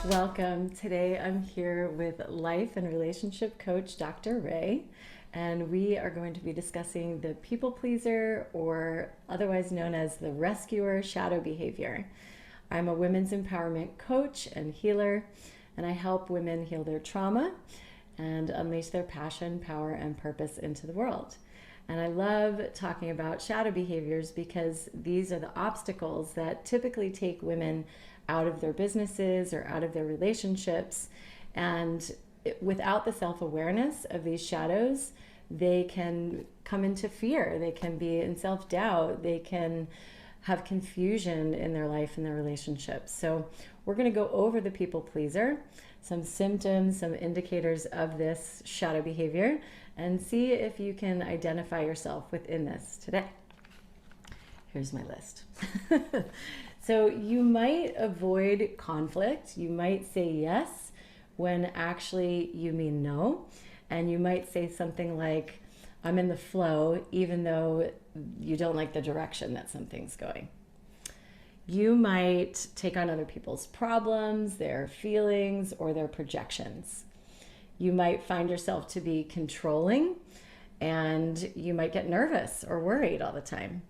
Welcome. Today I'm here with life and relationship coach Dr. Ray, and we are going to be discussing the people pleaser, or otherwise known as the rescuer shadow behavior. I'm a women's empowerment coach and healer, and I help women heal their trauma and unleash their passion, power, and purpose into the world. And I love talking about shadow behaviors because these are the obstacles that typically take women out of their businesses or out of their relationships. And without the self-awareness of these shadows, they can come into fear. They can be in self-doubt. They can have confusion in their life and their relationships. So we're going to go over the people pleaser, some symptoms, some indicators of this shadow behavior, and see if you can identify yourself within this today. Here's my list. So you might avoid conflict. You might say yes when actually you mean no. And you might say something like, I'm in the flow, even though you don't like the direction that something's going. You might take on other people's problems, their feelings, or their projections. You might find yourself to be controlling, and you might get nervous or worried all the time.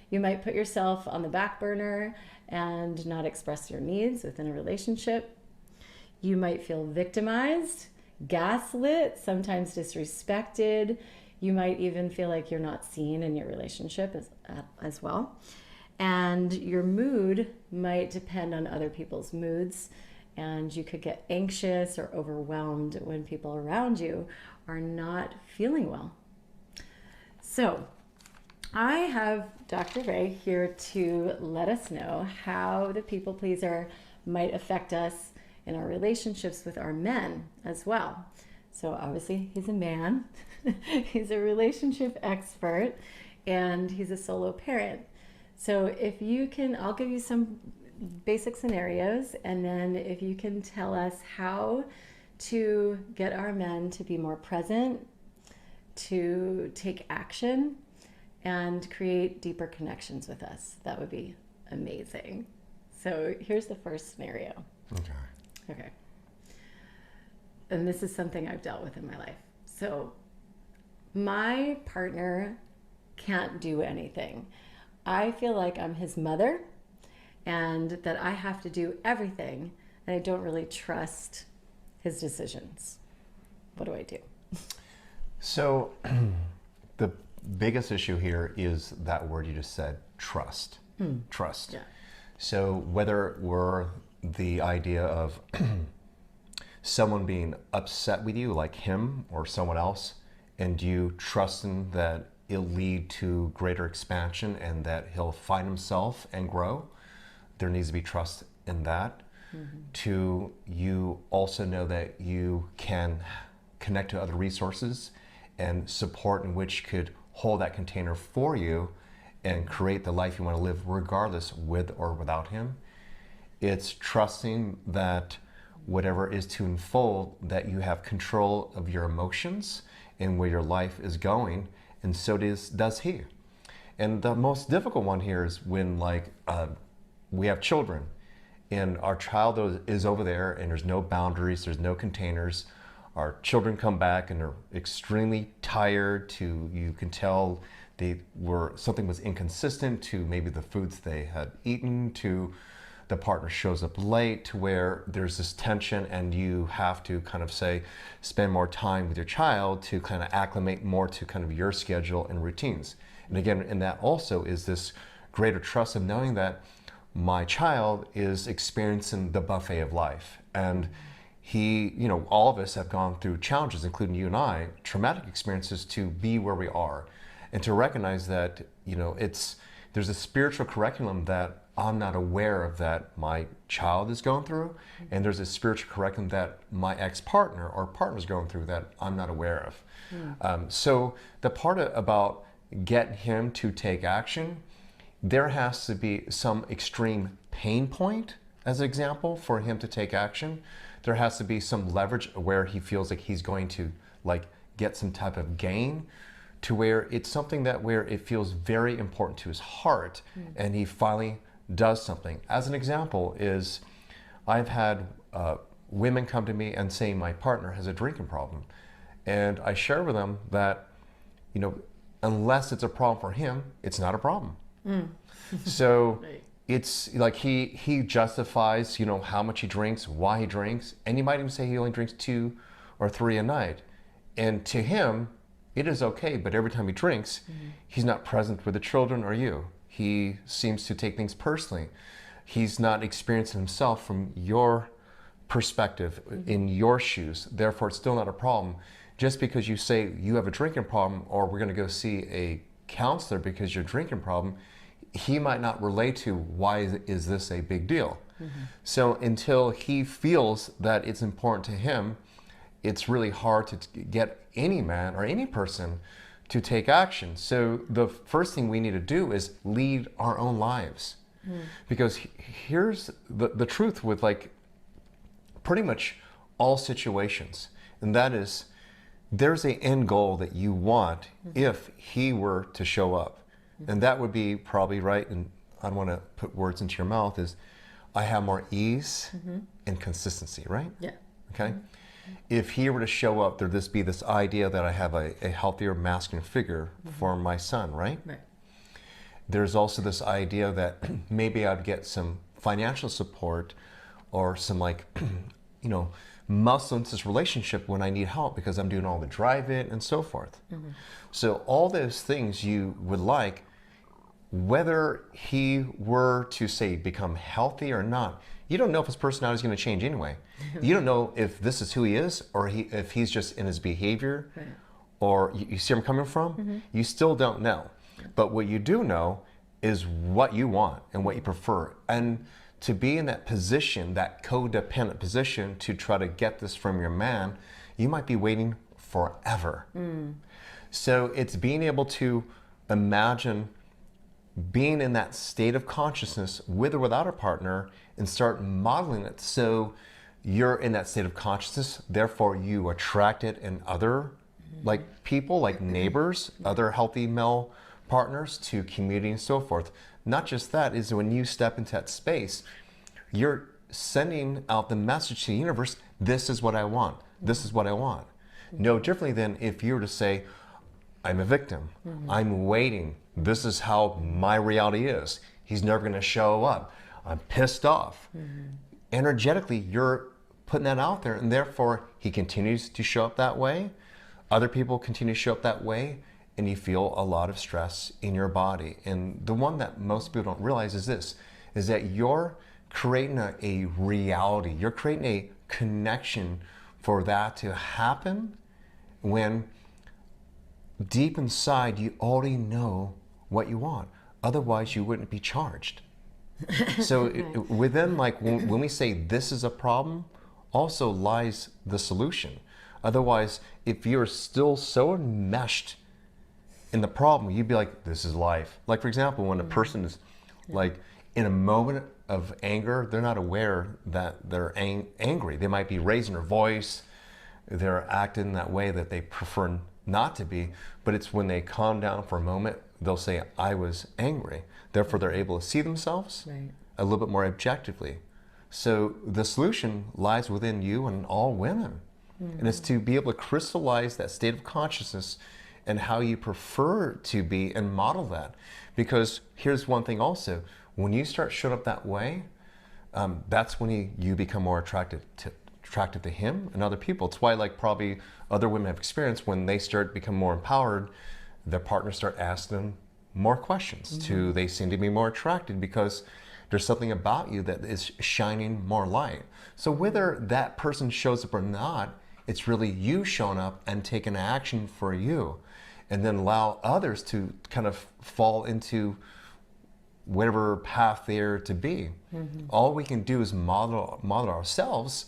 You might put yourself on the back burner and not express your needs within a relationship. You might feel victimized, gaslit, sometimes disrespected. You might even feel like you're not seen in your relationship as well. And your mood might depend on other people's moods, and you could get anxious or overwhelmed when people around you are not feeling well. So I have Dr. Ray here to let us know how the people pleaser might affect us in our relationships with our men as well. So obviously he's a man, he's a relationship expert, and he's a solo parent. So if you can, I'll give you some basic scenarios, and then if you can tell us how to get our men to be more present, to take action, and create deeper connections with us, that would be amazing. So here's the first scenario. Okay. And this is something I've dealt with in my life. So my partner can't do anything. I feel like I'm his mother and that I have to do everything, and I don't really trust his decisions. What do I do? So the biggest issue here is that word you just said, trust. Trust. Yeah. So whether we're the idea of someone being upset with you, like him or someone else, and you trusting that it'll lead to greater expansion and that he'll find himself and grow, there needs to be trust in that. To you also know that you can connect to other resources and support in which could hold that container for you and create the life you want to live regardless with or without him. It's trusting that whatever is to unfold, that you have control of your emotions and where your life is going, and so does he. And the most difficult one here is when we have children and our child is over there and there's no boundaries, there's no containers. Our children come back and they're extremely tired. You can tell something was inconsistent, to maybe the foods they had eaten, to the partner shows up late, to where there's this tension and you have to kind of spend more time with your child to kind of acclimate more to kind of your schedule and routines. And again, in that also is this greater trust of knowing that my child is experiencing the buffet of life. And he, all of us have gone through challenges, including you and I, traumatic experiences, to be where we are. And to recognize that, there's a spiritual curriculum that I'm not aware of that my child is going through, and there's a spiritual curriculum that my ex-partner or partner is going through that I'm not aware of. So the part about getting him to take action, there has to be some extreme pain point, as an example, for him to take action. There has to be some leverage where he feels like he's going to get some type of gain to where it's something that where it feels very important to his heart, and he finally does something. As an example is, I've had women come to me and say my partner has a drinking problem, and I share with them that, you know, unless it's a problem for him, it's not a problem. So Right. it's like he justifies, you know, how much he drinks, why he drinks, and he might even say he only drinks 2 or 3 a night. And to him, it is okay, but every time he drinks, he's not present with the children or you. He seems to take things personally. He's not experiencing himself from your perspective, in your shoes. Therefore, it's still not a problem. Just because you say you have a drinking problem, or we're going to go see a counselor because your drinking problem, he might not relate to why is this a big deal. So until he feels that it's important to him, it's really hard to get any man or any person to take action. So the first thing we need to do is lead our own lives. Because here's the truth with like pretty much all situations, and that is there's an end goal that you want if he were to show up. And that would be probably right, and I don't want to put words into your mouth, is I have more ease and consistency, right? Yeah. Okay? If he were to show up, there'd just be this idea that I have a healthier masculine figure for my son, right? Right. There's also this idea that maybe I'd get some financial support or some like, you know, muscle into this relationship when I need help because I'm doing all the drive-in and so forth. So all those things you would like, whether he were to say become healthy or not, you don't know if his personality is going to change anyway. You don't know if this is who he is, or if he's just in his behavior, Right. or you see where I'm coming from? You still don't know. But what you do know is what you want and what you prefer. And to be in that position, that codependent position, to try to get this from your man, you might be waiting forever. So it's being able to imagine being in that state of consciousness with or without a partner and start modeling it so you're in that state of consciousness, therefore you attract it in other like people, like neighbors, other healthy male partners, to community and so forth. Not just that, is when you step into that space, you're sending out the message to the universe, this is what I want, this is what I want. No differently than if you were to say, I'm a victim, I'm waiting, this is how my reality is, he's never going to show up, I'm pissed off. Energetically, you're putting that out there, and therefore he continues to show up that way, other people continue to show up that way, and you feel a lot of stress in your body. And the one that most people don't realize is this, is that you're creating a reality, you're creating a connection for that to happen when deep inside you already know what you want. Otherwise you wouldn't be charged. So within, like when we say this is a problem, also lies the solution. Otherwise, if you're still so enmeshed in the problem, you'd be like, this is life. Like for example, when a person is like in a moment of anger, they're not aware that they're angry. They might be raising their voice, they're acting that way that they prefer not to be, but it's when they calm down for a moment, they'll say, I was angry. Therefore, they're able to see themselves a little bit more objectively. So the solution lies within you and all women. And it's to be able to crystallize that state of consciousness and how you prefer to be and model that. Because here's one thing also, when you start showing up that way, that's when you become more attracted to him and other people. It's why like probably other women have experienced when they start become more empowered, their partners start asking them more questions. They seem to be more attracted because there's something about you that is shining more light. So whether that person shows up or not, it's really you showing up and taking action for you, and then allow others to kind of fall into whatever path they're to be. All we can do is model ourselves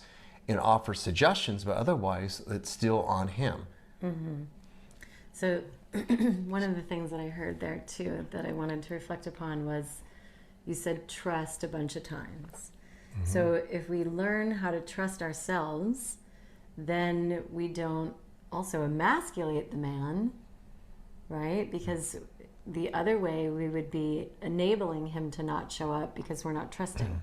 and offer suggestions, but otherwise it's still on him. So one of the things that I heard there too that I wanted to reflect upon was you said trust a bunch of times. So if we learn how to trust ourselves, then we don't also emasculate the man, right? Because the other way, we would be enabling him to not show up because we're not trusting.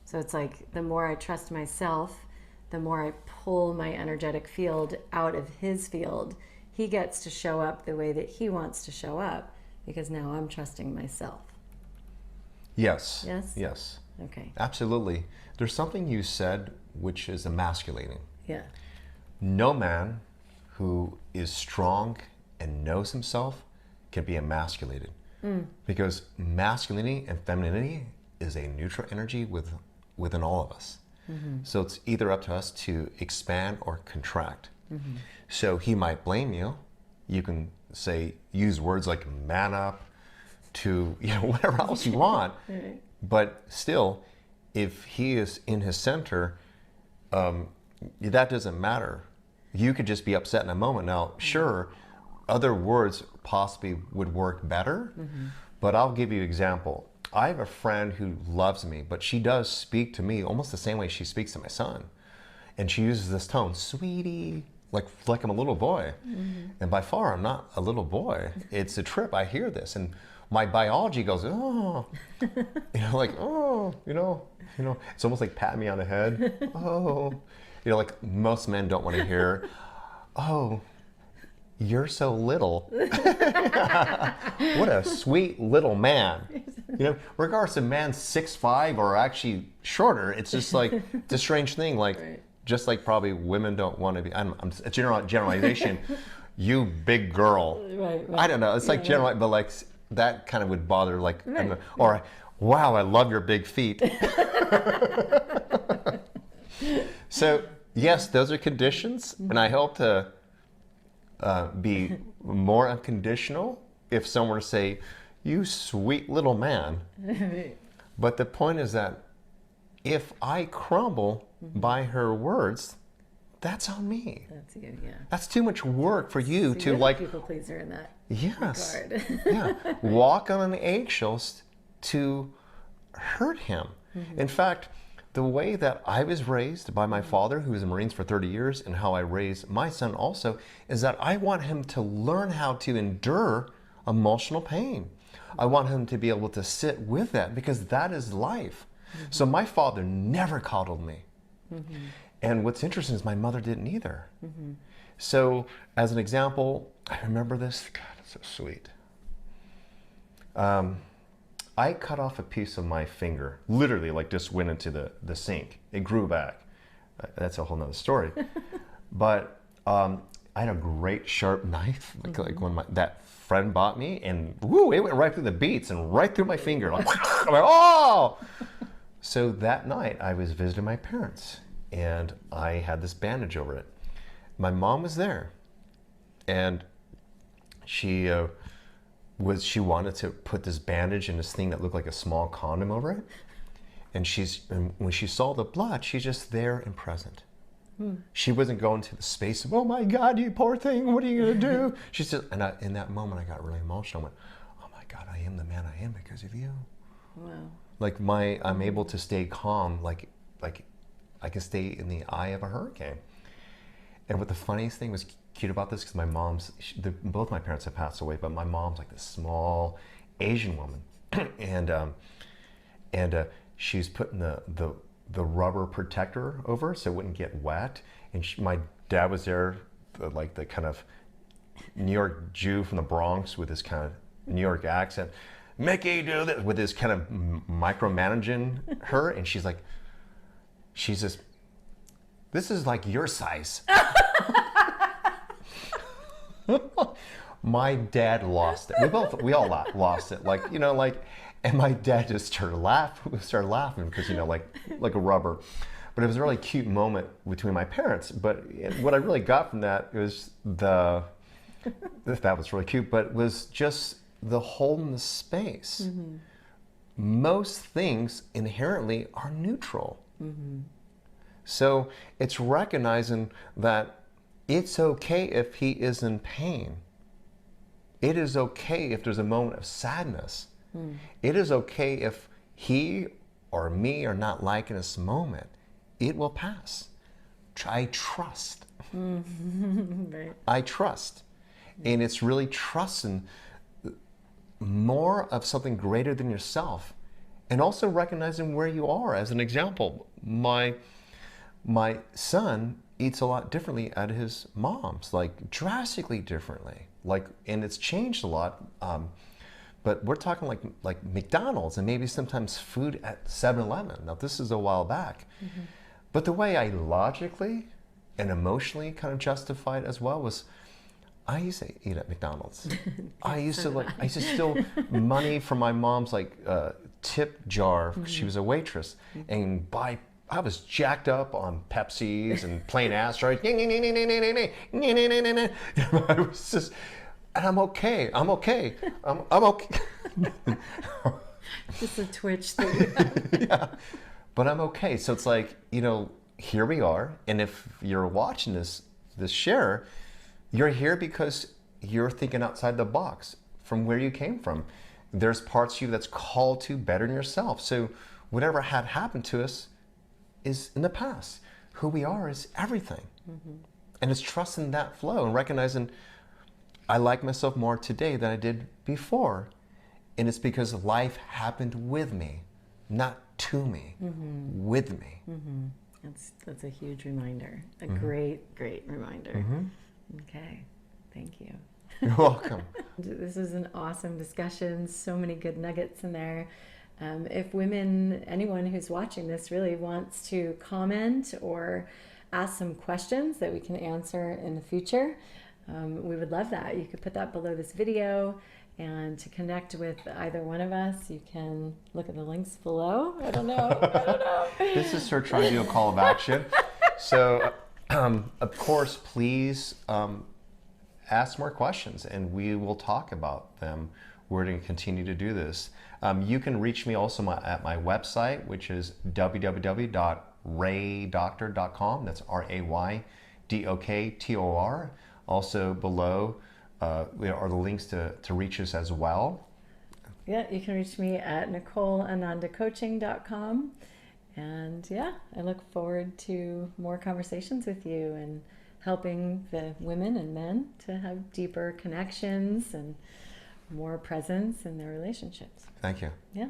So it's like the more I trust myself, the more I pull my energetic field out of his field, he gets to show up the way that he wants to show up because now I'm trusting myself. Yes. Yes? Yes. Okay. Absolutely. There's something you said which is emasculating. Yeah. No man who is strong and knows himself can be emasculated. Because masculinity and femininity is a neutral energy within all of us. So it's either up to us to expand or contract. So he might blame you. You can say, use words like man up to, whatever else you want. Right. But still, if he is in his center, that doesn't matter. You could just be upset in a moment. Now, sure, other words possibly would work better, but I'll give you an example. I have a friend who loves me, but she does speak to me almost the same way she speaks to my son. And she uses this tone, sweetie, like I'm a little boy. And by far, I'm not a little boy. It's a trip. I hear this. And my biology goes, oh, it's almost like pat me on the head. Oh, like most men don't want to hear, oh, you're so little. What a sweet little man. Regardless of man's 6'5" or actually shorter, it's just like, it's a strange thing. Like, right. Just like probably women don't want to be, I'm a generalization, you big girl. Right. I don't know, it's like general, but like that kind of would bother, like, Right. Or, wow, I love your big feet. So, yes, those are conditions, and I hope to be more unconditional if someone were to say, you sweet little man. But the point is that if I crumble by her words, that's on me. That's you, yeah. That's too much work for you So to you're the like, people pleaser in that yes, regard. yeah, walk on eggshells to hurt him. In fact, the way that I was raised by my father, who was in the Marines for 30 years, and how I raise my son also, is that I want him to learn how to endure emotional pain. I want him to be able to sit with that because that is life. So my father never coddled me. And what's interesting is my mother didn't either. So as an example, I remember this, God, it's so sweet. I cut off a piece of my finger, literally like just went into the sink. It grew back. That's a whole nother story. But I had a great sharp knife, like one that friend bought me, and woo, it went right through the beats and right through my finger. Like, I'm like, oh! So that night I was visiting my parents and I had this bandage over it. My mom was there and she wanted to put this bandage in this thing that looked like a small condom over it. And when she saw the blood, she's just there and present. She wasn't going to the space of, oh my God, you poor thing, what are you gonna do? She said, and in that moment I got really emotional. I went, oh my God, I am the man I am because of you. Wow. Like I'm able to stay calm, like I can stay in the eye of a hurricane. And what the funniest thing was cute about this, because my both my parents have passed away, but my mom's like this small Asian woman, and she's putting the rubber protector over so it wouldn't get wet. And my dad was there, like the kind of New York Jew from the Bronx with his kind of New York accent. Mickey, do this, with his kind of micromanaging her, and she's just, this is like your size. My dad lost it. We all lost it. And my dad just started laughing because, like a rubber. But it was a really cute moment between my parents. But what I really got from that was that was really cute, but was just the holding the space. Most things inherently are neutral. So it's recognizing that it's okay if he is in pain. It is okay if there's a moment of sadness. It is okay if he or me are not liking this moment. It will pass. I trust. Right. I trust. And it's really trusting more of something greater than yourself, and also recognizing where you are. As an example, my son eats a lot differently at his mom's, like drastically differently, like, and it's changed a lot. But we're talking like McDonald's and maybe sometimes food at 7-Eleven. Now this is a while back, but the way I logically and emotionally kind of justified as well was, I used to eat at McDonald's. I used to steal money from my mom's tip jar, because she was a waitress, and buy. I was jacked up on Pepsis and plain asteroids. I was just, and I'm okay. I'm okay. I'm okay. Just a twitch that you have. Yeah, but I'm okay. So it's like, here we are, and if you're watching this share, you're here because you're thinking outside the box from where you came from. There's parts of you that's called to better than yourself. So whatever had happened to us is in the past. Who we are is everything. And it's trusting that flow and recognizing I like myself more today than I did before. And it's because life happened with me, not to me, with me. That's a huge reminder. A great reminder. Okay, thank you. You're welcome. This was an awesome discussion. So many good nuggets in there. If anyone who's watching this really wants to comment or ask some questions that we can answer in the future, we would love that. You could put that below this video, and to connect with either one of us, you can look at the links below. I don't know. This is her trying to do a call of action. So, of course, please ask more questions, and we will talk about them. We're going to continue to do this. You can reach me also at my website, which is www.raydoctor.com. That's RAYDOKTOR. Also below are the links to reach us as well. Yeah, you can reach me at NicoleAnandaCoaching.com. And yeah, I look forward to more conversations with you and helping the women and men to have deeper connections and more presence in their relationships. Thank you. Yeah.